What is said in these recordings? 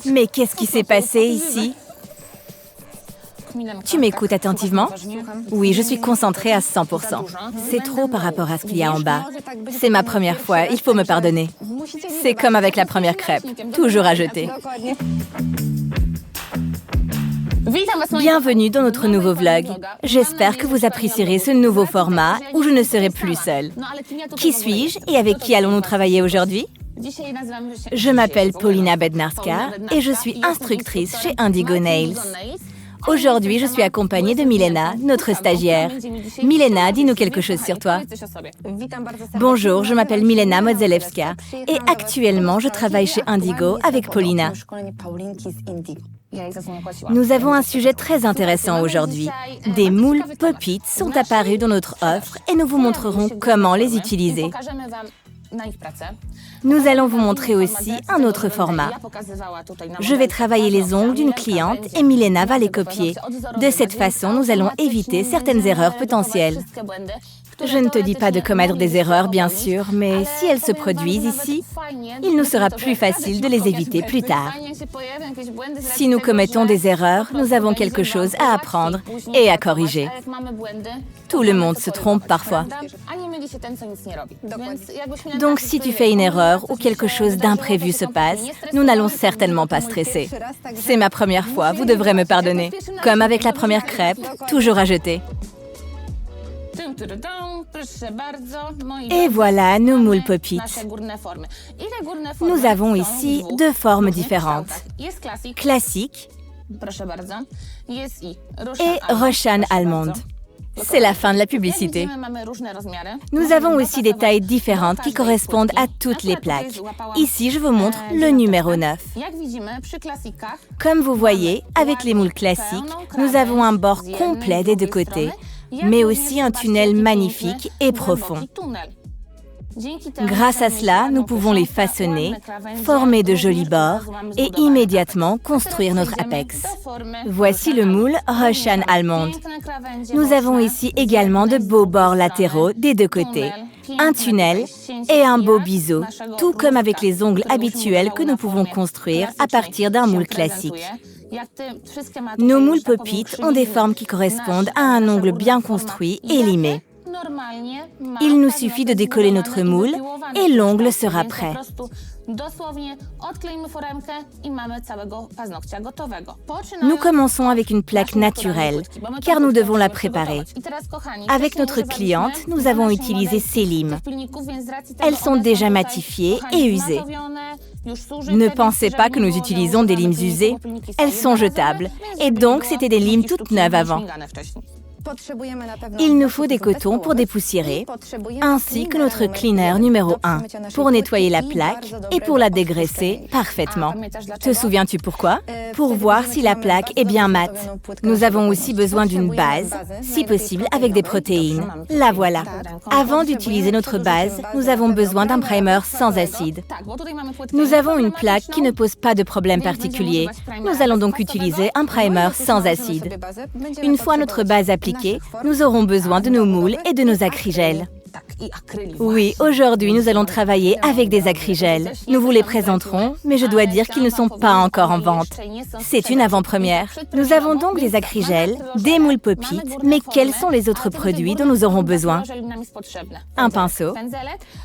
Mais qu'est-ce qui s'est passé ici? Tu m'écoutes attentivement? Oui, je suis concentrée à 100%. C'est trop par rapport à ce qu'il y a en bas. C'est ma première fois, il faut me pardonner. C'est comme avec la première crêpe, toujours à jeter. Bienvenue dans notre nouveau vlog. J'espère que vous apprécierez ce nouveau format où je ne serai plus seule. Qui suis-je et avec qui allons-nous travailler aujourd'hui? Je m'appelle Paulina Bednarska et je suis instructrice chez Indigo Nails. Aujourd'hui, je suis accompagnée de Milena, notre stagiaire. Milena, dis-nous quelque chose sur toi. Bonjour, je m'appelle Milena Modzelewska et actuellement, je travaille chez Indigo avec Paulina. Nous avons un sujet très intéressant aujourd'hui. Des moules Pop-it sont apparus dans notre offre et nous vous montrerons comment les utiliser. Nous allons vous montrer aussi un autre format. Je vais travailler les ongles d'une cliente et Milena va les copier. De cette façon, nous allons éviter certaines erreurs potentielles. Je ne te dis pas de commettre des erreurs, bien sûr, mais si elles se produisent ici, il nous sera plus facile de les éviter plus tard. Si nous commettons des erreurs, nous avons quelque chose à apprendre et à corriger. Tout le monde se trompe parfois. Donc, si tu fais une erreur ou quelque chose d'imprévu se passe, nous n'allons certainement pas stresser. C'est ma première fois, vous devrez me pardonner. Comme avec la première crêpe, toujours à jeter. Et voilà nos moules Pop-it. Nous avons ici deux formes différentes. Classique et Russian Almond. C'est la fin de la publicité. Nous avons aussi des tailles différentes qui correspondent à toutes les plaques. Ici, je vous montre le numéro 9. Comme vous voyez, avec les moules classiques, nous avons un bord complet des deux côtés, mais aussi un tunnel magnifique et profond. Grâce à cela, nous pouvons les façonner, former de jolis bords et immédiatement construire notre apex. Voici le moule Russian Almond. Nous avons ici également de beaux bords latéraux des deux côtés, un tunnel et un beau biseau, tout comme avec les ongles habituels que nous pouvons construire à partir d'un moule classique. Nos moules Pop-it ont des formes qui correspondent à un ongle bien construit et limé. Il nous suffit de décoller notre moule et l'ongle sera prêt. Nous commençons avec une plaque naturelle, car nous devons la préparer. Avec notre cliente, nous avons utilisé ces limes. Elles sont déjà matifiées et usées. Ne pensez pas que nous utilisons des limes usées. Elles sont jetables, et donc c'était des limes toutes neuves avant. Il nous faut des cotons pour dépoussiérer, ainsi que notre cleaner numéro 1 pour nettoyer la plaque et pour la dégraisser parfaitement. Te souviens-tu pourquoi? Pour voir si la plaque est bien mate. Nous avons aussi besoin d'une base, si possible avec des protéines. La voilà. Avant d'utiliser notre base, nous avons besoin d'un primer sans acide. Nous avons une plaque qui ne pose pas de problème particulier. Nous allons donc utiliser un primer sans acide. Une fois notre base appliquée, nous aurons besoin de nos moules et de nos acrygels. Oui, aujourd'hui, nous allons travailler avec des acrygels. Nous vous les présenterons, mais je dois dire qu'ils ne sont pas encore en vente. C'est une avant-première. Nous avons donc des acrygels, des moules Pop-it, mais quels sont les autres produits dont nous aurons besoin? Un pinceau.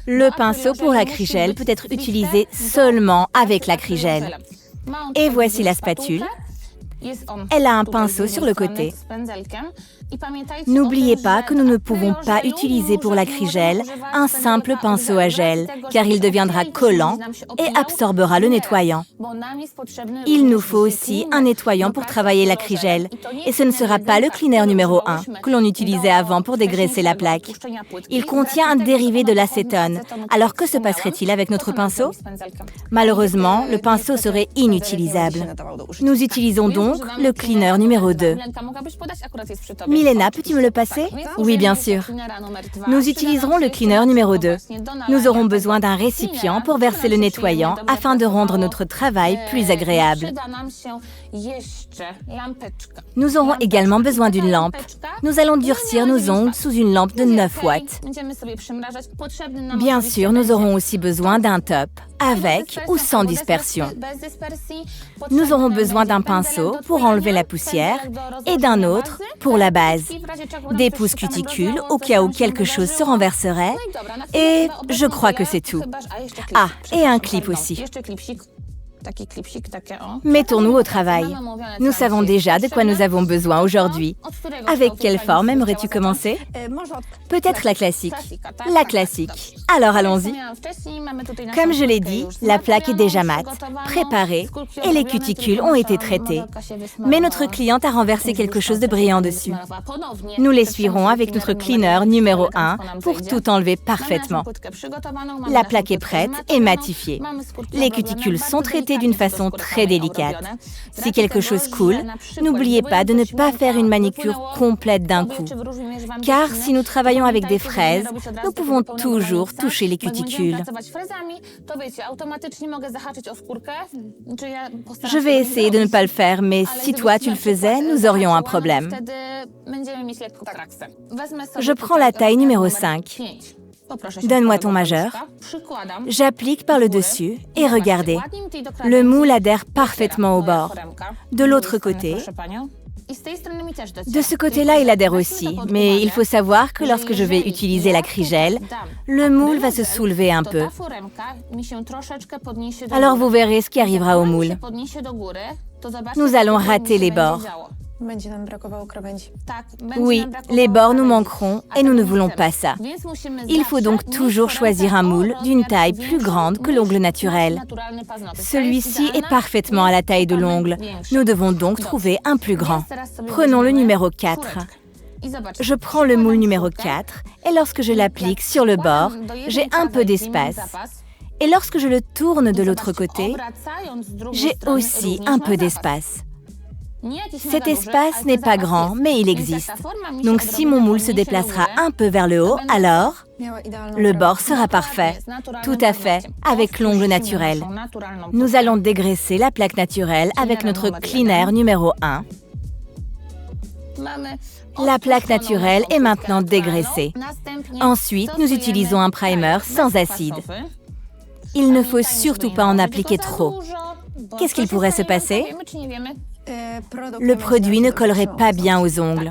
Le pinceau pour l'acrygel peut être utilisé seulement avec l'acrygel. Et voici la spatule. Elle a un pinceau sur le côté. N'oubliez pas que nous ne pouvons pas utiliser pour l'acrygel un simple pinceau à gel, car il deviendra collant et absorbera le nettoyant. Il nous faut aussi un nettoyant pour travailler l'acrygel, et ce ne sera pas le cleaner numéro 1 que l'on utilisait avant pour dégraisser la plaque. Il contient un dérivé de l'acétone. Alors que se passerait-il avec notre pinceau? Malheureusement, le pinceau serait inutilisable. Nous utilisons donc le cleaner numéro 2. Milena, peux-tu me le passer? Oui, bien sûr. Nous utiliserons le cleaner numéro 2. Nous aurons besoin d'un récipient pour verser le nettoyant afin de rendre notre travail plus agréable. Nous aurons également besoin d'une lampe. Nous allons durcir nos ongles sous une lampe de 9 watts. Bien sûr, nous aurons aussi besoin d'un top, avec ou sans dispersion. Nous aurons besoin d'un pinceau pour enlever la poussière et d'un autre pour la base. Des pousses cuticules au cas où quelque chose se renverserait. Et je crois que c'est tout. Ah, et un clip aussi. Mettons-nous au travail. Nous savons déjà de quoi nous avons besoin aujourd'hui. Avec quelle forme aimerais-tu commencer? Peut-être la classique. La classique. Alors allons-y. Comme je l'ai dit, la plaque est déjà mate, préparée et les cuticules ont été traitées. Mais notre cliente a renversé quelque chose de brillant dessus. Nous l'essuierons avec notre cleaner numéro 1 pour tout enlever parfaitement. La plaque est prête et matifiée. Les cuticules sont traitées d'une façon très délicate. Si quelque chose coule, n'oubliez pas de ne pas faire une manicure complète d'un coup. Car si nous travaillons avec des fraises, nous pouvons toujours toucher les cuticules. Je vais essayer de ne pas le faire, mais si toi tu le faisais, nous aurions un problème. Je prends la taille numéro 5. Donne-moi ton majeur. J'applique par le dessus et regardez, le moule adhère parfaitement au bord. De l'autre côté, de ce côté-là, il adhère aussi, mais il faut savoir que lorsque je vais utiliser la crigelle, le moule va se soulever un peu. Alors vous verrez ce qui arrivera au moule. Nous allons rater les bords. Oui, les bords nous manqueront et nous ne voulons pas ça. Il faut donc toujours choisir un moule d'une taille plus grande que l'ongle naturel. Celui-ci est parfaitement à la taille de l'ongle. Nous devons donc trouver un plus grand. Prenons le numéro 4. Je prends le moule numéro 4 et lorsque je l'applique sur le bord, j'ai un peu d'espace. Et lorsque je le tourne de l'autre côté, j'ai aussi un peu d'espace. Cet espace n'est pas grand, mais il existe. Donc si mon moule se déplacera un peu vers le haut, alors le bord sera parfait. Tout à fait, avec l'ongle naturel. Nous allons dégraisser la plaque naturelle avec notre cleaner numéro 1. La plaque naturelle est maintenant dégraissée. Ensuite, nous utilisons un primer sans acide. Il ne faut surtout pas en appliquer trop. Qu'est-ce qu'il pourrait se passer? Le produit ne collerait pas bien aux ongles.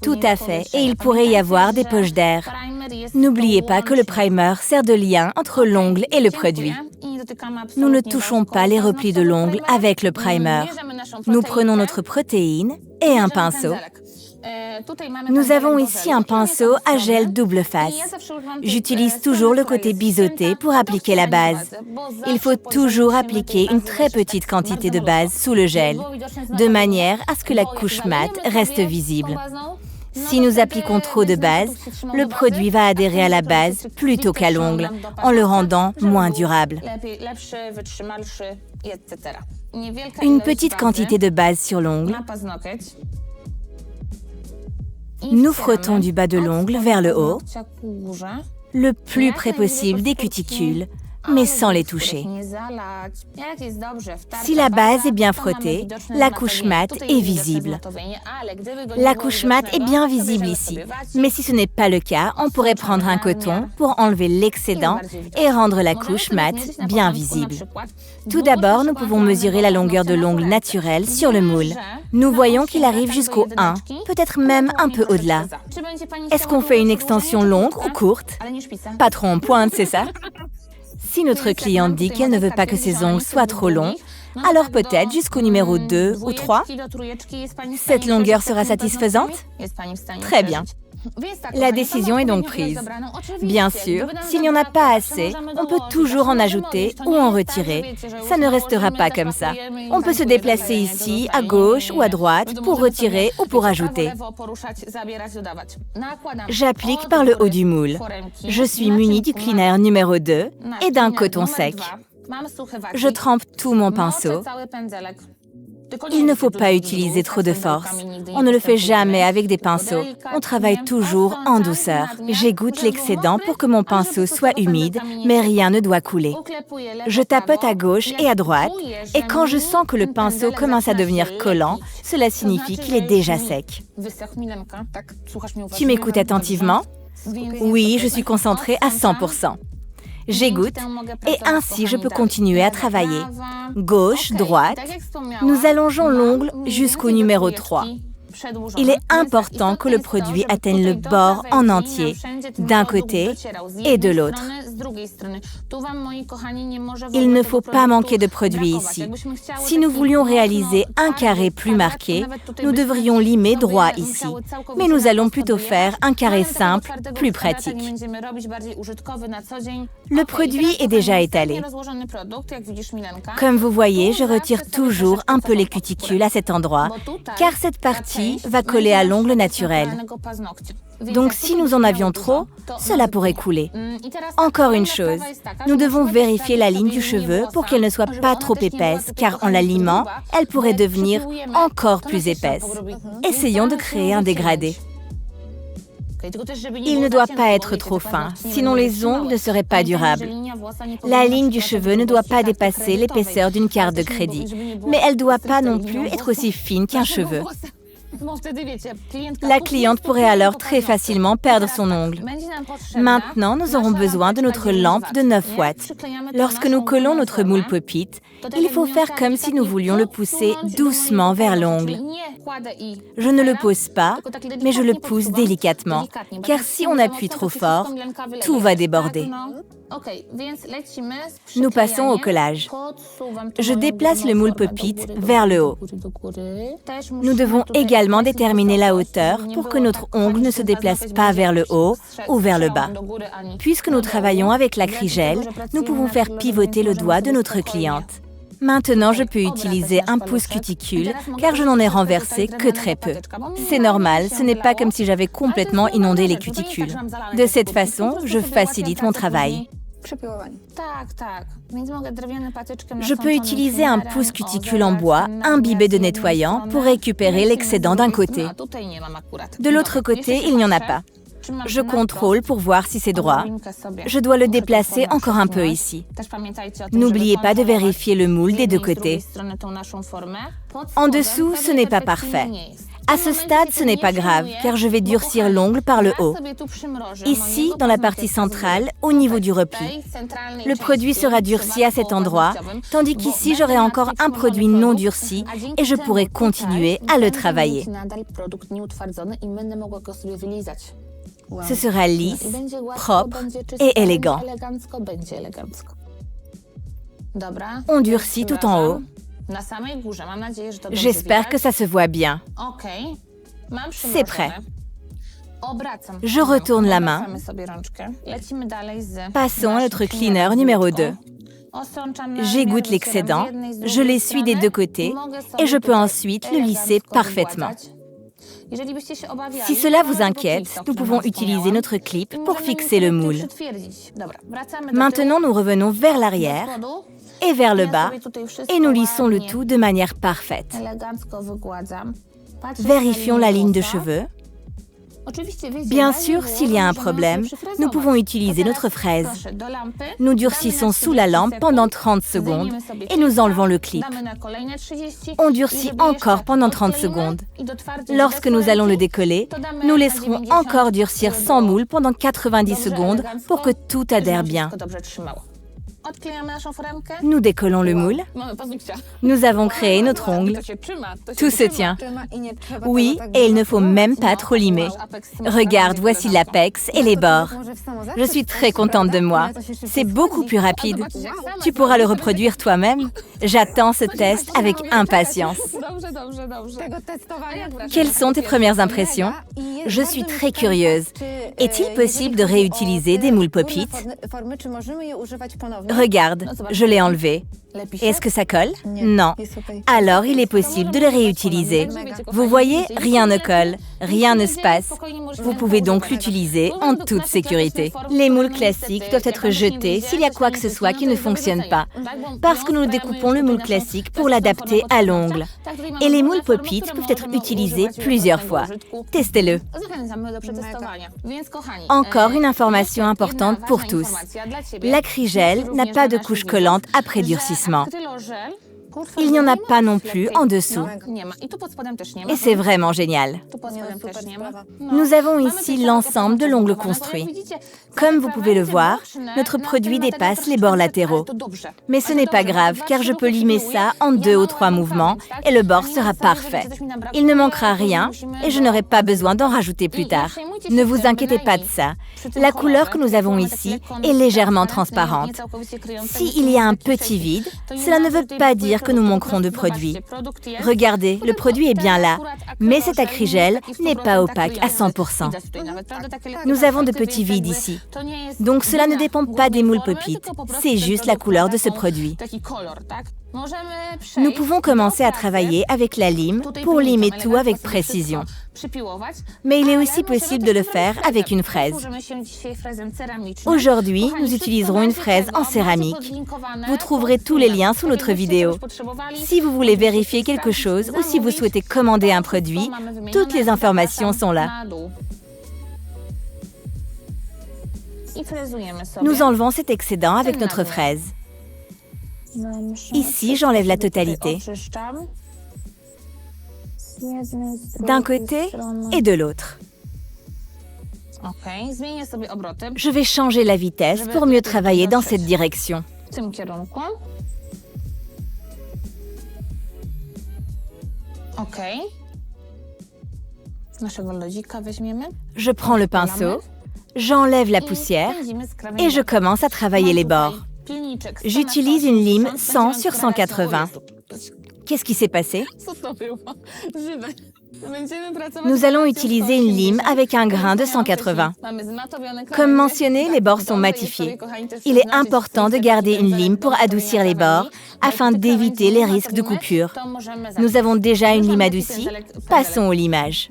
Tout à fait, et il pourrait y avoir des poches d'air. N'oubliez pas que le primer sert de lien entre l'ongle et le produit. Nous ne touchons pas les replis de l'ongle avec le primer. Nous prenons notre protéine et un pinceau. Nous avons ici un pinceau à gel double face. J'utilise toujours le côté biseauté pour appliquer la base. Il faut toujours appliquer une très petite quantité de base sous le gel, de manière à ce que la couche mate reste visible. Si nous appliquons trop de base, le produit va adhérer à la base plutôt qu'à l'ongle, en le rendant moins durable. Une petite quantité de base sur l'ongle. Nous frottons du bas de l'ongle vers le haut, le plus près possible des cuticules, mais sans les toucher. Si la base est bien frottée, la couche mate est visible. La couche mate est bien visible ici, mais si ce n'est pas le cas, on pourrait prendre un coton pour enlever l'excédent et rendre la couche mate bien visible. Tout d'abord, nous pouvons mesurer la longueur de l'ongle naturel sur le moule. Nous voyons qu'il arrive jusqu'au 1, peut-être même un peu au-delà. Est-ce qu'on fait une extension longue ou courte? Pas trop en pointe, c'est ça? Si notre cliente dit qu'elle ne veut pas que ses ongles soient trop longs, alors peut-être jusqu'au numéro 2 ou 3. Cette longueur sera satisfaisante? Très bien. La décision est donc prise. Bien sûr, s'il n'y en a pas assez, on peut toujours en ajouter ou en retirer. Ça ne restera pas comme ça. On peut se déplacer ici, à gauche ou à droite, pour retirer ou pour ajouter. J'applique par le haut du moule. Je suis munie du cleaner numéro 2 et d'un coton sec. Je trempe tout mon pinceau. Il ne faut pas utiliser trop de force. On ne le fait jamais avec des pinceaux. On travaille toujours en douceur. J'égoutte l'excédent pour que mon pinceau soit humide, mais rien ne doit couler. Je tapote à gauche et à droite, et quand je sens que le pinceau commence à devenir collant, cela signifie qu'il est déjà sec. Tu m'écoutes attentivement? Oui, je suis concentrée à 100%. J'égoutte et ainsi je peux continuer à travailler. Gauche, droite. Nous allongeons l'ongle jusqu'au numéro 3. Il est important que le produit atteigne le bord en entier, d'un côté et de l'autre. Il ne faut pas manquer de produit ici. Si nous voulions réaliser un carré plus marqué, nous devrions limer droit ici. Mais nous allons plutôt faire un carré simple, plus pratique. Le produit est déjà étalé. Comme vous voyez, je retire toujours un peu les cuticules à cet endroit, car cette partie va coller à l'ongle naturel. Donc si nous en avions trop, cela pourrait couler. Encore une chose, nous devons vérifier la ligne du cheveu pour qu'elle ne soit pas trop épaisse, car en la limant, elle pourrait devenir encore plus épaisse. Essayons de créer un dégradé. Il ne doit pas être trop fin, sinon les ongles ne seraient pas durables. La ligne du cheveu ne doit pas dépasser l'épaisseur d'une carte de crédit, mais elle ne doit pas non plus être aussi fine qu'un cheveu. La cliente pourrait alors très facilement perdre son ongle. Maintenant, nous aurons besoin de notre lampe de 9 watts. Lorsque nous collons notre moule pop-it, il faut faire comme si nous voulions le pousser doucement vers l'ongle. Je ne le pose pas, mais je le pousse délicatement, car si on appuie trop fort, tout va déborder. Nous passons au collage. Je déplace le moule pop-it vers le haut. Nous devons également déterminer la hauteur pour que notre ongle ne se déplace pas vers le haut ou vers le bas. Puisque nous travaillons avec l'acrygel, nous pouvons faire pivoter le doigt de notre cliente. Maintenant, je peux utiliser un pouce cuticule car je n'en ai renversé que très peu. C'est normal, ce n'est pas comme si j'avais complètement inondé les cuticules. De cette façon, je facilite mon travail. Je peux utiliser un pouce cuticule en bois imbibé de nettoyant pour récupérer l'excédent d'un côté. De l'autre côté, il n'y en a pas. Je contrôle pour voir si c'est droit. Je dois le déplacer encore un peu ici. N'oubliez pas de vérifier le moule des deux côtés. En dessous, ce n'est pas parfait. À ce stade, ce n'est pas grave, car je vais durcir l'ongle par le haut. Ici, dans la partie centrale, au niveau du repli. Le produit sera durci à cet endroit, tandis qu'ici, j'aurai encore un produit non durci et je pourrai continuer à le travailler. Ce sera lisse, propre et élégant. On durcit tout en haut. J'espère que ça se voit bien. C'est prêt. Je retourne la main. Passons à notre cleaner numéro 2. J'égoutte l'excédent, je l'essuie des deux côtés et je peux ensuite le lisser parfaitement. Si cela vous inquiète, nous pouvons utiliser notre clip pour fixer le moule. Maintenant, nous revenons vers l'arrière et vers le bas et nous lissons le tout de manière parfaite. Vérifions la ligne de cheveux. Bien sûr, s'il y a un problème, nous pouvons utiliser notre fraise. Nous durcissons sous la lampe pendant 30 secondes et nous enlevons le clip. On durcit encore pendant 30 secondes. Lorsque nous allons le décoller, nous laisserons encore durcir sans moule pendant 90 secondes pour que tout adhère bien. Nous décollons le moule. Nous avons créé notre ongle. Tout se tient. Oui, et il ne faut même pas trop limer. Regarde, voici l'apex et les bords. Je suis très contente de moi. C'est beaucoup plus rapide. Tu pourras le reproduire toi-même. J'attends ce test avec impatience. Quelles sont tes premières impressions? Je suis très curieuse. Est-il possible de réutiliser des moules pop-it? Regarde, je l'ai enlevé. Est-ce que ça colle? Non. Alors, il est possible de le réutiliser. Vous voyez, rien ne colle, rien ne se passe. Vous pouvez donc l'utiliser en toute sécurité. Les moules classiques doivent être jetés s'il y a quoi que ce soit qui ne fonctionne pas, parce que nous découpons le moule classique pour l'adapter à l'ongle. Et les moules pop-it peuvent être utilisés plusieurs fois. Testez-le. Encore une information importante pour tous. L'acrygel n'a pas de couche collante après durcissement. Il n'y en a pas non plus en dessous. Et c'est vraiment génial. Nous avons ici l'ensemble de l'ongle construit. Comme vous pouvez le voir, notre produit dépasse les bords latéraux. Mais ce n'est pas grave, car je peux limer ça en 2 ou 3 mouvements et le bord sera parfait. Il ne manquera rien et je n'aurai pas besoin d'en rajouter plus tard. Ne vous inquiétez pas de ça. La couleur que nous avons ici est légèrement transparente. S'il y a un petit vide, cela ne veut pas dire que nous manquerons de produit. Regardez, le produit est bien là, mais cet acrygel n'est pas opaque à 100%. Nous avons de petits vides ici. Donc cela ne dépend pas des moules pop-it, c'est juste la couleur de ce produit. Nous pouvons commencer à travailler avec la lime pour limer tout avec précision. Mais il est aussi possible de le faire avec une fraise. Aujourd'hui, nous utiliserons une fraise en céramique. Vous trouverez tous les liens sous notre vidéo. Si vous voulez vérifier quelque chose ou si vous souhaitez commander un produit, toutes les informations sont là. Nous enlevons cet excédent avec notre fraise. Ici, j'enlève la totalité. D'un côté et de l'autre. Je vais changer la vitesse pour mieux travailler dans cette direction. Je prends le pinceau, j'enlève la poussière et je commence à travailler les bords. J'utilise une lime 100 sur 180. Qu'est-ce qui s'est passé? Nous allons utiliser une lime avec un grain de 180. Comme mentionné, les bords sont matifiés. Il est important de garder une lime pour adoucir les bords afin d'éviter les risques de coupure. Nous avons déjà une lime adoucie. Passons au limage.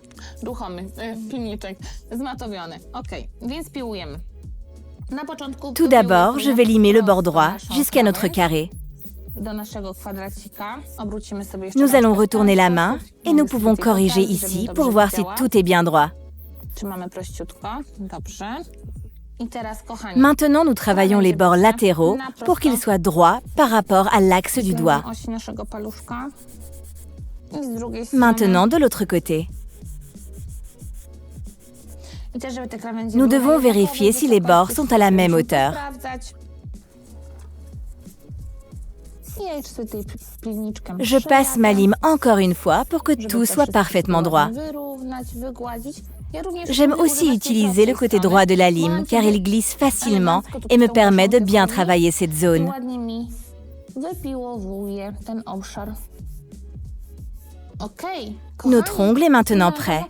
Tout d'abord, je vais limer le bord droit jusqu'à notre carré. Nous allons retourner la main et nous pouvons corriger ici pour voir si tout est bien droit. Maintenant, nous travaillons les bords latéraux pour qu'ils soient droits par rapport à l'axe du doigt. Maintenant, de l'autre côté. Nous devons vérifier si les bords sont à la même hauteur. Je passe ma lime encore une fois pour que tout soit parfaitement droit. J'aime aussi utiliser le côté droit de la lime car il glisse facilement et me permet de bien travailler cette zone. Notre ongle est maintenant prêt.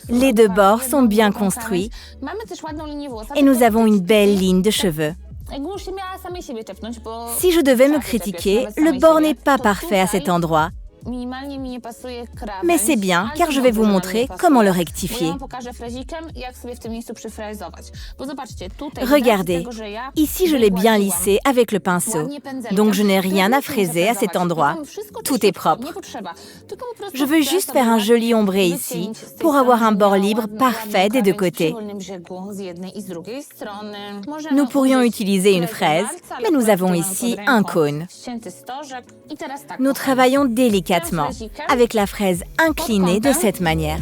Les 2 bords sont bien construits et nous avons une belle ligne de cheveux. Si je devais me critiquer, le bord n'est pas parfait à cet endroit. Mais c'est bien, car je vais vous montrer comment le rectifier. Regardez, ici je l'ai bien lissé avec le pinceau, donc je n'ai rien à fraiser à cet endroit. Tout est propre. Je veux juste faire un joli ombré ici, pour avoir un bord libre parfait des 2 côtés. Nous pourrions utiliser une fraise, mais nous avons ici un cône. Nous travaillons délicatement, avec la fraise inclinée de cette manière.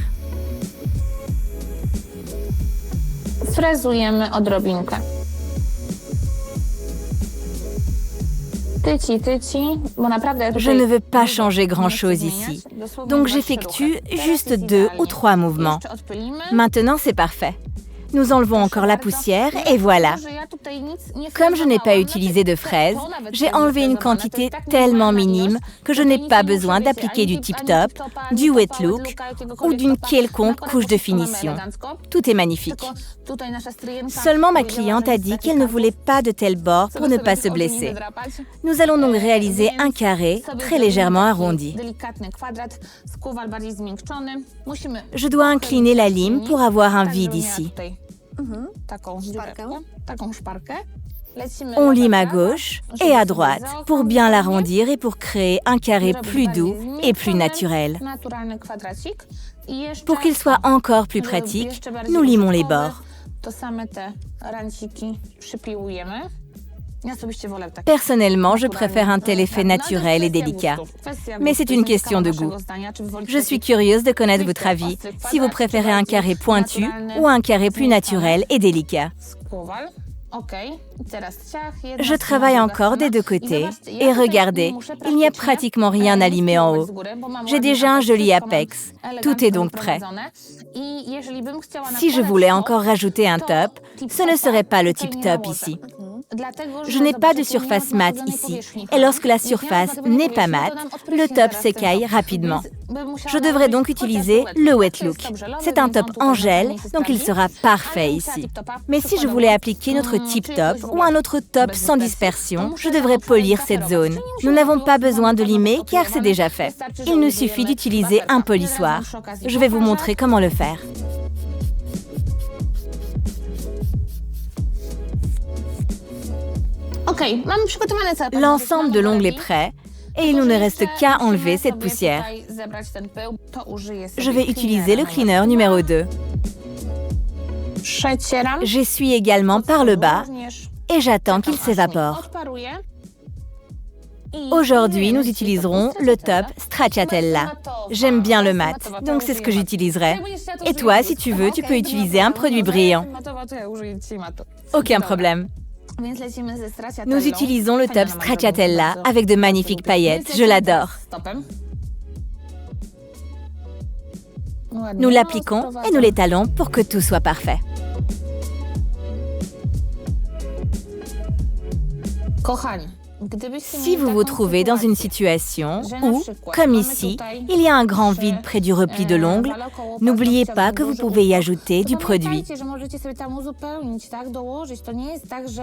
Je ne veux pas changer grand-chose ici, donc j'effectue juste 2 ou 3 mouvements. Maintenant, c'est parfait. Nous enlevons encore la poussière et voilà. Comme je n'ai pas utilisé de fraise, j'ai enlevé une quantité tellement minime que je n'ai pas besoin d'appliquer du tip-top, du wet look ou d'une quelconque couche de finition. Tout est magnifique. Seulement ma cliente a dit qu'elle ne voulait pas de tel bord pour ne pas se blesser. Nous allons donc réaliser un carré très légèrement arrondi. Je dois incliner la lime pour avoir un vide ici. On lime à gauche et à droite pour bien l'arrondir et pour créer un carré plus doux et plus naturel. Pour qu'il soit encore plus pratique, nous limons les bords. Personnellement, je préfère un tel effet naturel et délicat. Mais c'est une question de goût. Je suis curieuse de connaître votre avis, si vous préférez un carré pointu ou un carré plus naturel et délicat. Je travaille encore des deux côtés et regardez, il n'y a pratiquement rien à limer en haut. J'ai déjà un joli apex, tout est donc prêt. Si je voulais encore rajouter un top, ce ne serait pas le type top ici. Je n'ai pas de surface mate ici, et lorsque la surface n'est pas mate, le top s'écaille rapidement. Je devrais donc utiliser le wet look. C'est un top en gel, donc il sera parfait ici. Mais si je voulais appliquer notre type top ou un autre top sans dispersion, je devrais polir cette zone. Nous n'avons pas besoin de limer car c'est déjà fait. Il nous suffit d'utiliser un polissoir. Je vais vous montrer comment le faire. L'ensemble de l'ongle est prêt et il nous ne reste qu'à enlever cette poussière. Je vais utiliser le cleaner numéro 2. J'essuie également par le bas et j'attends qu'il s'évapore. Aujourd'hui, nous utiliserons le top Stracciatella. J'aime bien le mat, donc c'est ce que j'utiliserai. Et toi, si tu veux, tu peux utiliser un produit brillant. Aucun problème. Nous utilisons le top Stracciatella avec de magnifiques paillettes. Je l'adore. Nous l'appliquons et nous l'étalons pour que tout soit parfait. Si vous vous trouvez dans une situation où, comme ici, il y a un grand vide près du repli de l'ongle, n'oubliez pas que vous pouvez y ajouter du produit.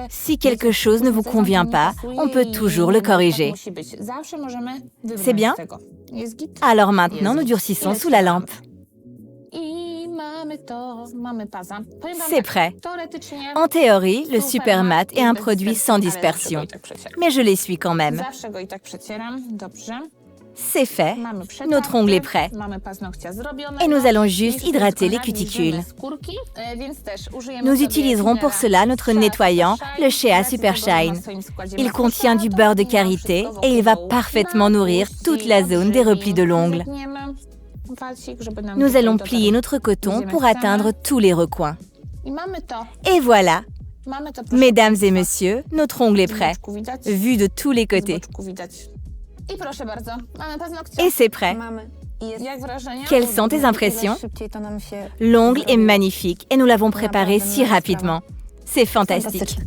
Si quelque chose ne vous convient pas, on peut toujours le corriger. C'est bien? Alors maintenant, nous durcissons sous la lampe. C'est prêt. En théorie, le super mat est un produit sans dispersion, mais je l'essuie quand même. C'est fait, notre ongle est prêt. Et nous allons juste hydrater les cuticules. Nous utiliserons pour cela notre nettoyant, le Shea Super Shine. Il contient du beurre de karité et il va parfaitement nourrir toute la zone des replis de l'ongle. Nous allons plier notre coton pour atteindre tous les recoins. Et voilà, mesdames et messieurs, notre ongle est prêt, vu de tous les côtés. Et c'est prêt. Quelles sont tes impressions? L'ongle est magnifique et nous l'avons préparé si rapidement. C'est fantastique.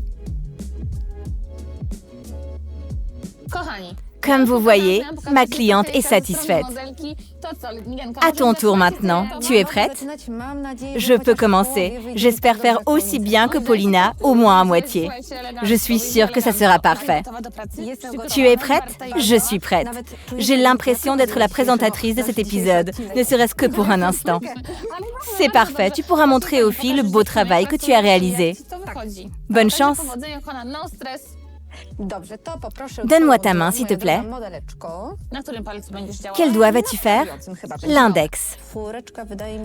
Comme vous voyez, ma cliente est satisfaite. À ton tour maintenant, tu es prête? Je peux commencer. J'espère faire aussi bien que Paulina, au moins à moitié. Je suis sûre que ça sera parfait. Tu es prête? Je suis prête. J'ai l'impression d'être la présentatrice de cet épisode, ne serait-ce que pour un instant. C'est parfait, tu pourras montrer aux filles le beau travail que tu as réalisé. Bonne chance! Donne-moi ta main, s'il te plaît. Quel doigt vas-tu faire? L'index.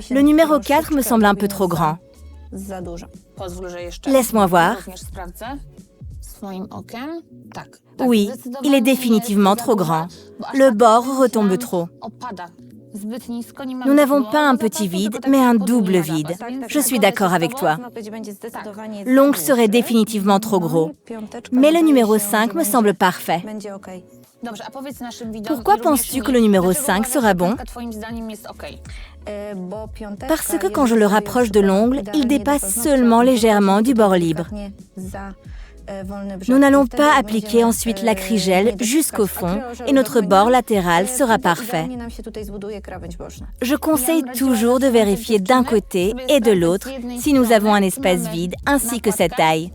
Le numéro 4 me semble un peu trop grand. Laisse-moi voir. Oui, il est définitivement trop grand. Le bord retombe trop. Nous n'avons pas un petit vide, mais un double vide. Je suis d'accord avec toi. L'ongle serait définitivement trop gros. Mais le numéro 5 me semble parfait. Pourquoi penses-tu que le numéro 5 sera bon? Parce que quand je le rapproche de l'ongle, il dépasse seulement légèrement du bord libre. Nous n'allons pas appliquer ensuite l'acrygel jusqu'au fond et notre bord latéral sera parfait. Je conseille toujours de vérifier d'un côté et de l'autre si nous avons un espace vide ainsi que sa taille.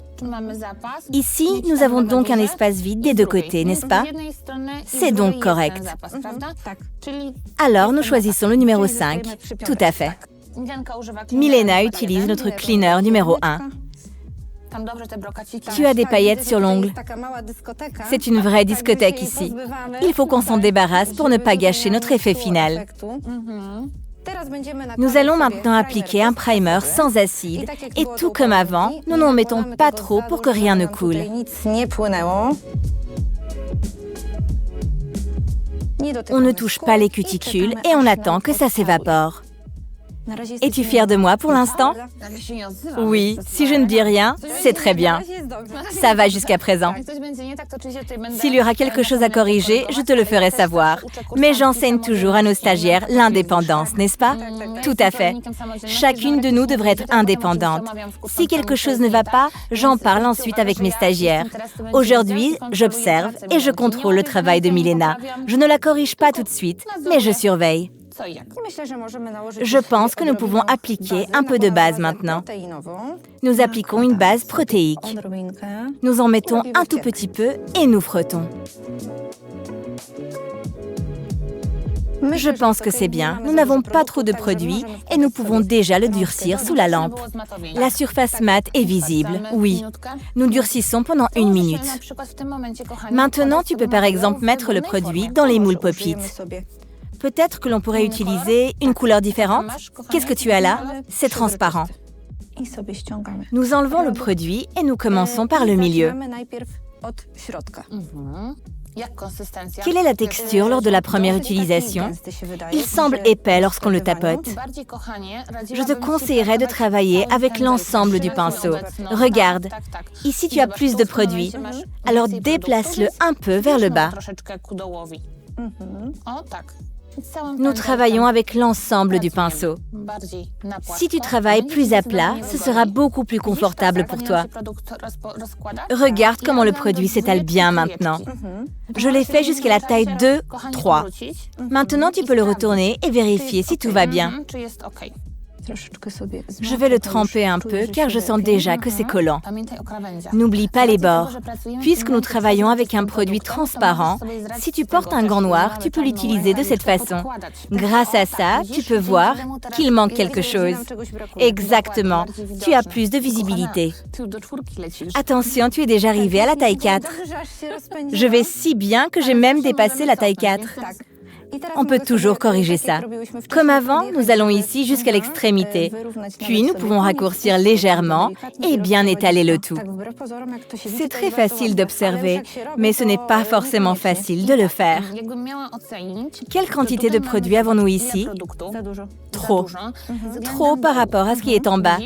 Ici, nous avons donc un espace vide des deux côtés, n'est-ce pas? C'est donc correct. Alors, nous choisissons le numéro 5. Tout à fait. Milena utilise notre cleaner numéro 1. Tu as des paillettes sur l'ongle. C'est une vraie discothèque ici. Il faut qu'on s'en débarrasse pour ne pas gâcher notre effet final. Nous allons maintenant appliquer un primer sans acide et tout comme avant, nous n'en mettons pas trop pour que rien ne coule. On ne touche pas les cuticules et on attend que ça s'évapore. Es-tu fière de moi pour l'instant? Oui, si je ne dis rien, c'est très bien. Ça va jusqu'à présent. S'il y aura quelque chose à corriger, je te le ferai savoir. Mais j'enseigne toujours à nos stagiaires l'indépendance, n'est-ce pas? Tout à fait. Chacune de nous devrait être indépendante. Si quelque chose ne va pas, j'en parle ensuite avec mes stagiaires. Aujourd'hui, j'observe et je contrôle le travail de Milena. Je ne la corrige pas tout de suite, mais je surveille. Je pense que nous pouvons appliquer un peu de base maintenant. Nous appliquons une base protéique. Nous en mettons un tout petit peu et nous frottons. Je pense que c'est bien. Nous n'avons pas trop de produit et nous pouvons déjà le durcir sous la lampe. La surface mate est visible, oui. Nous durcissons pendant 1 minute. Maintenant, tu peux par exemple mettre le produit dans les moules Pop-it. Peut-être que l'on pourrait utiliser une couleur différente. Qu'est-ce que tu as là? C'est transparent. Nous enlevons le produit et nous commençons par le milieu. Quelle est la texture lors de la première utilisation? Il semble épais lorsqu'on le tapote. Je te conseillerais de travailler avec l'ensemble du pinceau. Regarde, ici tu as plus de produit. Alors déplace-le un peu vers le bas. Nous travaillons avec l'ensemble du pinceau. Si tu travailles plus à plat, ce sera beaucoup plus confortable pour toi. Regarde comment le produit s'étale bien maintenant. Je l'ai fait jusqu'à la taille 2, 3. Maintenant, tu peux le retourner et vérifier si tout va bien. Je vais le tremper un peu car je sens déjà que c'est collant. N'oublie pas les bords. Puisque nous travaillons avec un produit transparent, si tu portes un gant noir, tu peux l'utiliser de cette façon. Grâce à ça, tu peux voir qu'il manque quelque chose. Exactement. Tu as plus de visibilité. Attention, tu es déjà arrivé à la taille 4. Je vais si bien que j'ai même dépassé la taille 4. On peut toujours corriger ça. Comme avant, nous allons ici jusqu'à l'extrémité. Puis nous pouvons raccourcir légèrement et bien étaler le tout. C'est très facile d'observer, mais ce n'est pas forcément facile de le faire. Quelle quantité de produits avons-nous ici? Trop. Trop par rapport à ce qui est en bas.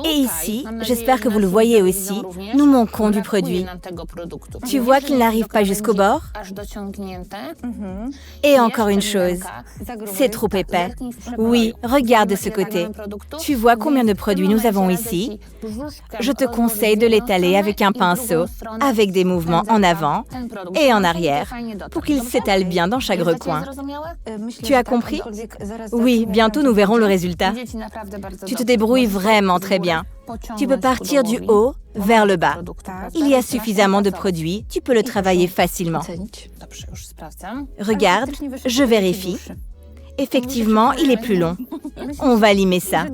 Et ici, j'espère que vous le voyez aussi, nous manquons du produit. Tu vois qu'il n'arrive pas jusqu'au bord? Et encore une chose, c'est trop épais. Oui, regarde de ce côté. Tu vois combien de produits nous avons ici? Je te conseille de l'étaler avec un pinceau, avec des mouvements en avant et en arrière, pour qu'il s'étale bien dans chaque recoin. Tu as compris? Oui, bientôt nous verrons le résultat. Tu te débrouilles vraiment très bien. Tu peux partir du haut vers le bas. Il y a suffisamment de produits, tu peux le travailler facilement. Regarde, je vérifie. Effectivement, il est plus long. On va limer ça.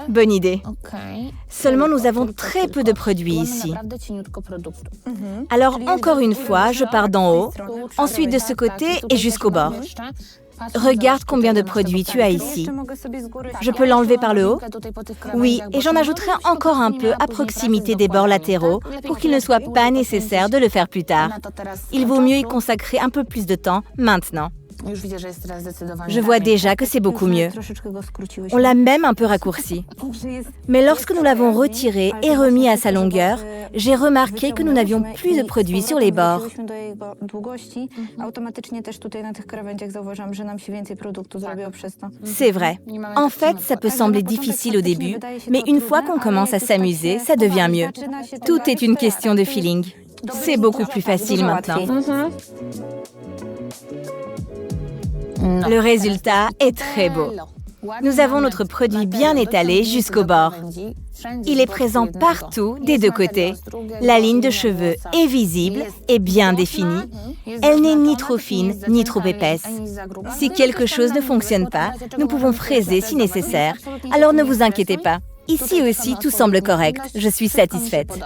Bonne idée. Seulement, nous avons très peu de produits ici. Alors, encore une fois, je pars d'en haut, ensuite de ce côté et jusqu'au bord. Regarde combien de produits tu as ici. Je peux l'enlever par le haut? Oui, et j'en ajouterai encore un peu à proximité des bords latéraux pour qu'il ne soit pas nécessaire de le faire plus tard. Il vaut mieux y consacrer un peu plus de temps maintenant. Je vois déjà que c'est beaucoup mieux. On l'a même un peu raccourci. Mais lorsque nous l'avons retiré et remis à sa longueur, j'ai remarqué que nous n'avions plus de produits sur les bords. C'est vrai. En fait, ça peut sembler difficile au début, mais une fois qu'on commence à s'amuser, ça devient mieux. Tout est une question de feeling. C'est beaucoup plus facile maintenant. Le résultat est très beau. Nous avons notre produit bien étalé jusqu'au bord. Il est présent partout des deux côtés. La ligne de cheveux est visible et bien définie. Elle n'est ni trop fine ni trop épaisse. Si quelque chose ne fonctionne pas, nous pouvons fraiser si nécessaire. Alors ne vous inquiétez pas. Ici aussi, tout semble correct. Je suis satisfaite.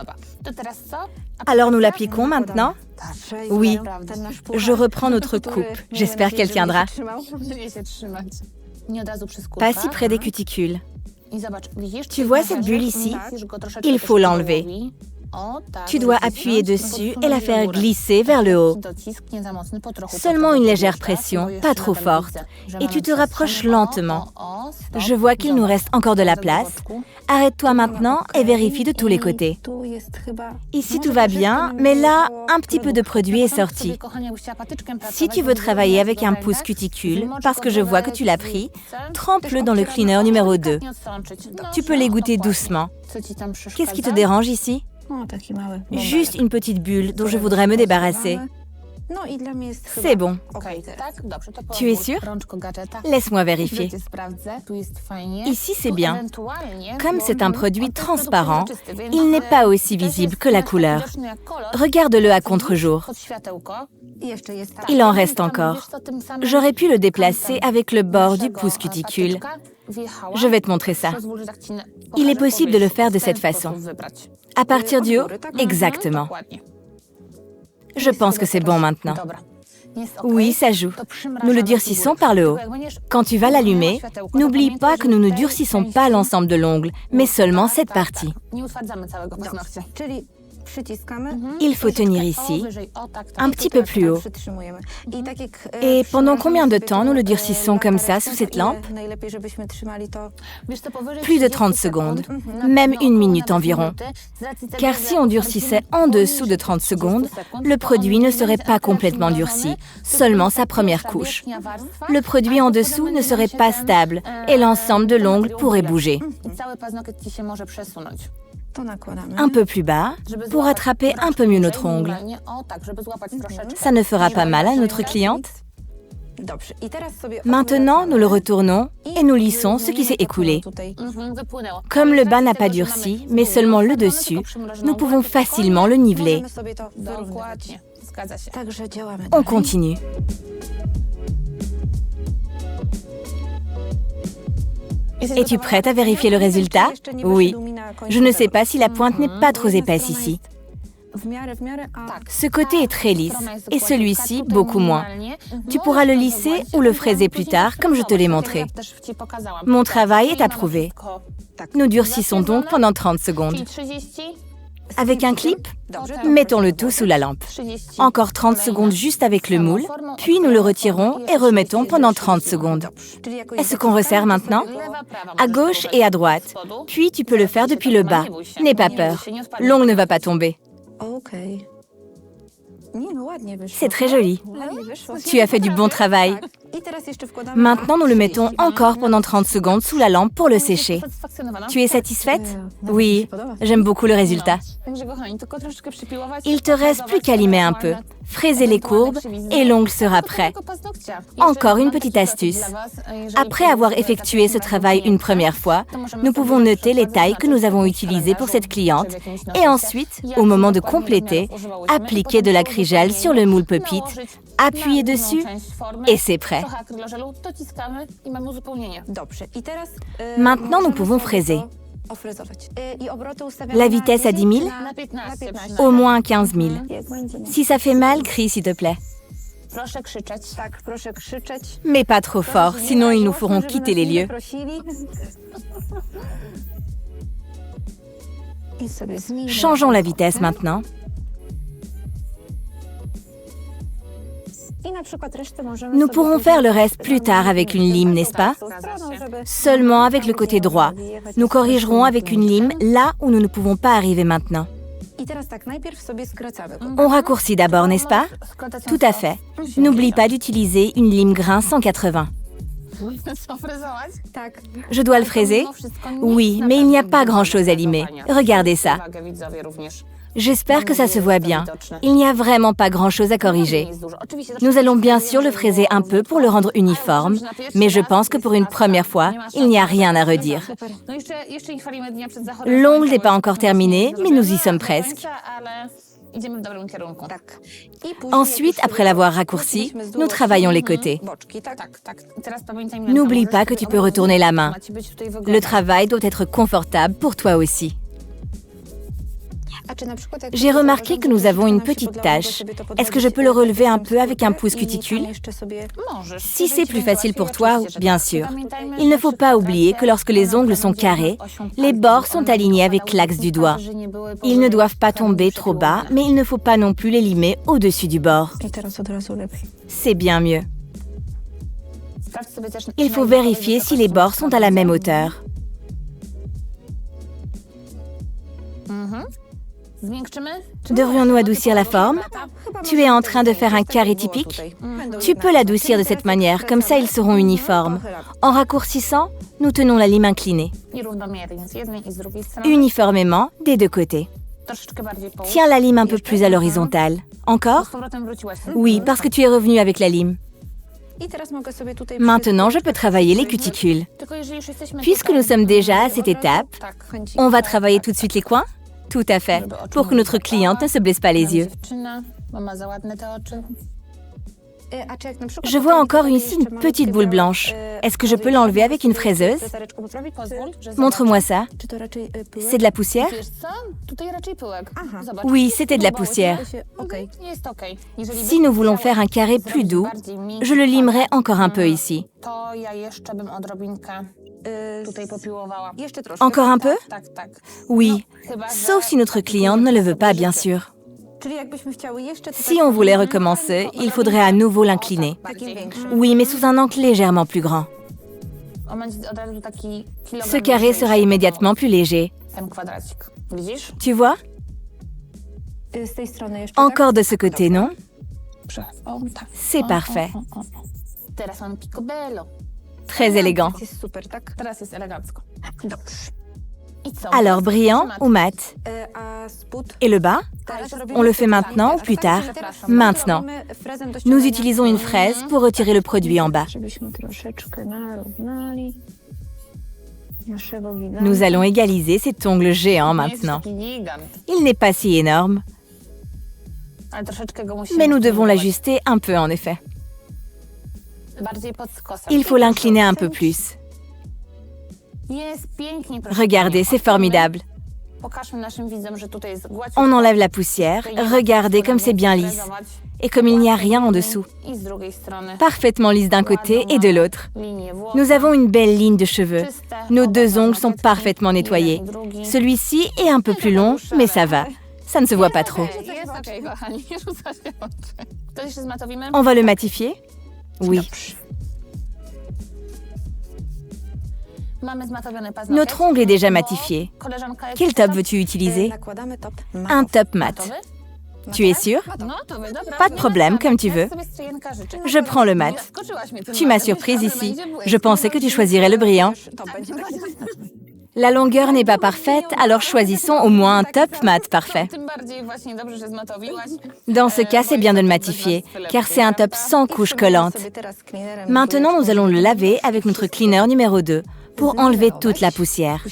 Alors nous l'appliquons maintenant? Oui. Je reprends notre coupe. J'espère qu'elle tiendra. Pas si près des cuticules. Tu vois cette bulle ici? Il faut l'enlever. Tu dois appuyer dessus et la faire glisser vers le haut. Seulement une légère pression, pas trop forte, et tu te rapproches lentement. Je vois qu'il nous reste encore de la place. Arrête-toi maintenant et vérifie de tous les côtés. Ici tout va bien, mais là, un petit peu de produit est sorti. Si tu veux travailler avec un pouce cuticule, parce que je vois que tu l'as pris, trempe-le dans le cleaner numéro 2. Tu peux l'égoutter doucement. Qu'est-ce qui te dérange ici? Juste une petite bulle dont je voudrais me débarrasser. C'est bon. Tu es sûr? Laisse-moi vérifier. Ici, c'est bien. Comme c'est un produit transparent, il n'est pas aussi visible que la couleur. Regarde-le à contre-jour. Il en reste encore. J'aurais pu le déplacer avec le bord du pouce cuticule. Je vais te montrer ça. Il est possible de le faire de cette façon. À partir du haut? Exactement. Je pense que c'est bon maintenant. Oui, ça joue. Nous le durcissons par le haut. Quand tu vas l'allumer, n'oublie pas que nous ne durcissons pas l'ensemble de l'ongle, mais seulement cette partie. Il faut tenir ici, un petit peu plus haut. Et pendant combien de temps nous le durcissons comme ça sous cette lampe? Plus de 30 secondes, même 1 minute environ. Car si on durcissait en dessous de 30 secondes, le produit ne serait pas complètement durci, seulement sa première couche. Le produit en dessous ne serait pas stable et l'ensemble de l'ongle pourrait bouger. Un peu plus bas, pour attraper un peu mieux notre ongle. Ça ne fera pas mal à notre cliente? Maintenant, nous le retournons et nous lissons ce qui s'est écoulé. Comme le bas n'a pas durci, mais seulement le dessus, nous pouvons facilement le niveler. On continue. Es-tu prête à vérifier le résultat? Oui. Je ne sais pas si la pointe n'est pas trop épaisse ici. Ce côté est très lisse et celui-ci beaucoup moins. Tu pourras le lisser ou le fraiser plus tard, comme je te l'ai montré. Mon travail est approuvé. Nous durcissons donc pendant 30 secondes. Avec un clip, mettons le tout sous la lampe. Encore 30 secondes juste avec le moule, puis nous le retirons et remettons pendant 30 secondes. Est-ce qu'on resserre maintenant? À gauche et à droite. Puis tu peux le faire depuis le bas. N'aie pas peur. L'ongle ne va pas tomber. C'est très joli. Tu as fait du bon travail. Maintenant, nous le mettons encore pendant 30 secondes sous la lampe pour le sécher. Tu es satisfaite? Oui, j'aime beaucoup le résultat. Il te reste plus qu'à limer un peu, fraiser les courbes et l'ongle sera prêt. Encore une petite astuce. Après avoir effectué ce travail une première fois, nous pouvons noter les tailles que nous avons utilisées pour cette cliente et ensuite, au moment de compléter, appliquer de l'acrygel sur le moule pop-it, appuyer dessus et c'est prêt. Maintenant, nous pouvons fraiser. La vitesse à 10 000? Au moins 15 000. Si ça fait mal, crie s'il te plaît. Mais pas trop fort, sinon ils nous feront quitter les lieux. Changeons la vitesse maintenant. Nous pourrons faire le reste plus tard avec une lime, n'est-ce pas? Seulement avec le côté droit. Nous corrigerons avec une lime là où nous ne pouvons pas arriver maintenant. On raccourcit d'abord, n'est-ce pas? Tout à fait. N'oublie pas d'utiliser une lime grain 180. Je dois le fraiser? Oui, mais il n'y a pas grand-chose à limer. Regardez ça. J'espère que ça se voit bien. Il n'y a vraiment pas grand-chose à corriger. Nous allons bien sûr le fraiser un peu pour le rendre uniforme, mais je pense que pour une première fois, il n'y a rien à redire. L'ongle n'est pas encore terminé, mais nous y sommes presque. Ensuite, après l'avoir raccourci, nous travaillons les côtés. N'oublie pas que tu peux retourner la main. Le travail doit être confortable pour toi aussi. J'ai remarqué que nous avons une petite tache. Est-ce que je peux le relever un peu avec un pouce cuticule? Si c'est plus facile pour toi, bien sûr. Il ne faut pas oublier que lorsque les ongles sont carrés, les bords sont alignés avec l'axe du doigt. Ils ne doivent pas tomber trop bas, mais il ne faut pas non plus les limer au-dessus du bord. C'est bien mieux. Il faut vérifier si les bords sont à la même hauteur. Devrions-nous adoucir la forme? Tu es en train de faire un carré typique? Tu peux l'adoucir de cette manière, comme ça ils seront uniformes. En raccourcissant, nous tenons la lime inclinée. Uniformément des deux côtés. Tiens la lime un peu plus à l'horizontale. Encore? Oui, parce que tu es revenu avec la lime. Maintenant, je peux travailler les cuticules. Puisque nous sommes déjà à cette étape, on va travailler tout de suite les coins? Tout à fait, pour que notre cliente ne se blesse pas les yeux. Je vois encore ici une petite boule blanche. Est-ce que je peux l'enlever avec une fraiseuse? Montre-moi ça. C'est de la poussière? Oui, c'était de la poussière. Si nous voulons faire un carré plus doux, je le limerai encore un peu ici. Encore un peu? Oui, sauf si notre cliente ne le veut pas, bien sûr. Si on voulait recommencer, il faudrait à nouveau l'incliner. Oui, mais sous un angle légèrement plus grand. Ce carré sera immédiatement plus léger. Tu vois? Encore de ce côté, non? C'est parfait. Très élégant. Alors, brillant ou mat? Et le bas? On le fait maintenant ou plus tard? Maintenant. Nous utilisons une fraise pour retirer le produit en bas. Nous allons égaliser cet ongle géant maintenant. Il n'est pas si énorme. Mais nous devons l'ajuster un peu en effet. Il faut l'incliner un peu plus. Regardez, c'est formidable. On enlève la poussière. Regardez comme c'est bien lisse. Et comme il n'y a rien en dessous. Parfaitement lisse d'un côté et de l'autre. Nous avons une belle ligne de cheveux. Nos deux ongles sont parfaitement nettoyés. Celui-ci est un peu plus long, mais ça va. Ça ne se voit pas trop. On va le matifier? Oui. Notre ongle est déjà matifié. Quel top veux-tu utiliser? Un top mat. Tu es sûr? Pas de problème, comme tu veux. Je prends le mat. Tu m'as surprise ici. Je pensais que tu choisirais le brillant. La longueur n'est pas parfaite, alors choisissons au moins un top mat parfait. Dans ce cas, c'est bien de le matifier, car c'est un top sans couche collante. Maintenant, nous allons le laver avec notre cleaner numéro 2 pour enlever toute la poussière.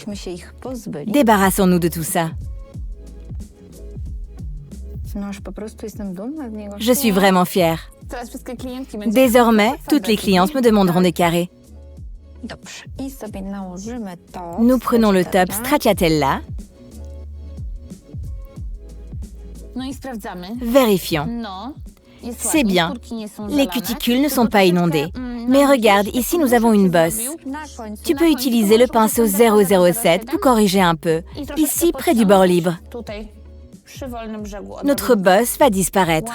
Débarrassons-nous de tout ça. Je suis vraiment fière. Désormais, toutes les clientes me demanderont des carrés. Nous prenons le top Stracciatella. Vérifions. C'est bien. Les cuticules ne sont pas inondées. Mais regarde, ici nous avons une bosse. Tu peux utiliser le pinceau 007 pour corriger un peu. Ici, près du bord libre. Notre bosse va disparaître.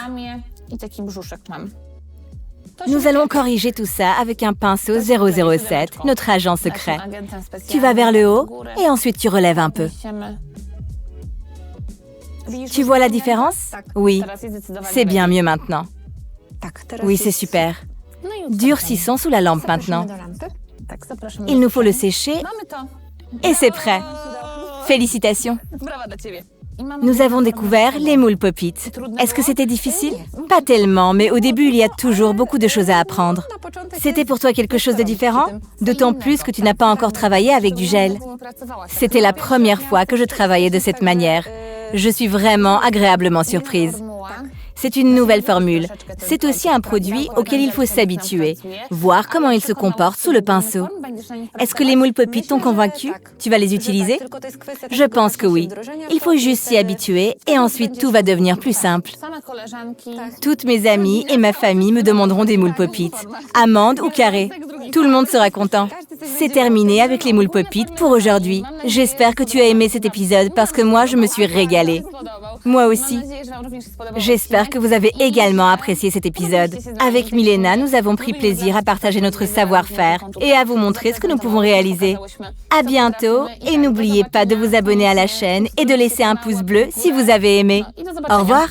Nous allons corriger tout ça avec un pinceau 007, notre agent secret. Tu vas vers le haut et ensuite tu relèves un peu. Tu vois la différence? Oui, c'est bien mieux maintenant. Oui, c'est super. Durcissons sous la lampe maintenant. Il nous faut le sécher et c'est prêt. Félicitations. Nous avons découvert les moules pop-it. Est-ce que c'était difficile? Pas tellement, mais au début, il y a toujours beaucoup de choses à apprendre. C'était pour toi quelque chose de différent? D'autant plus que tu n'as pas encore travaillé avec du gel. C'était la première fois que je travaillais de cette manière. Je suis vraiment agréablement surprise. C'est une nouvelle formule. C'est aussi un produit auquel il faut s'habituer, voir comment il se comporte sous le pinceau. Est-ce que les moules Pop-it t'ont convaincu? Tu vas les utiliser? Je pense que oui. Il faut juste s'y habituer et ensuite tout va devenir plus simple. Toutes mes amies et ma famille me demanderont des moules Pop-it. Amandes ou carrés? Tout le monde sera content. C'est terminé avec les moules Pop-it pour aujourd'hui. J'espère que tu as aimé cet épisode parce que moi, je me suis régalée. Moi aussi. J'espère que vous avez également apprécié cet épisode. Avec Milena, nous avons pris plaisir à partager notre savoir-faire et à vous montrer ce que nous pouvons réaliser. À bientôt et n'oubliez pas de vous abonner à la chaîne et de laisser un pouce bleu si vous avez aimé. Au revoir.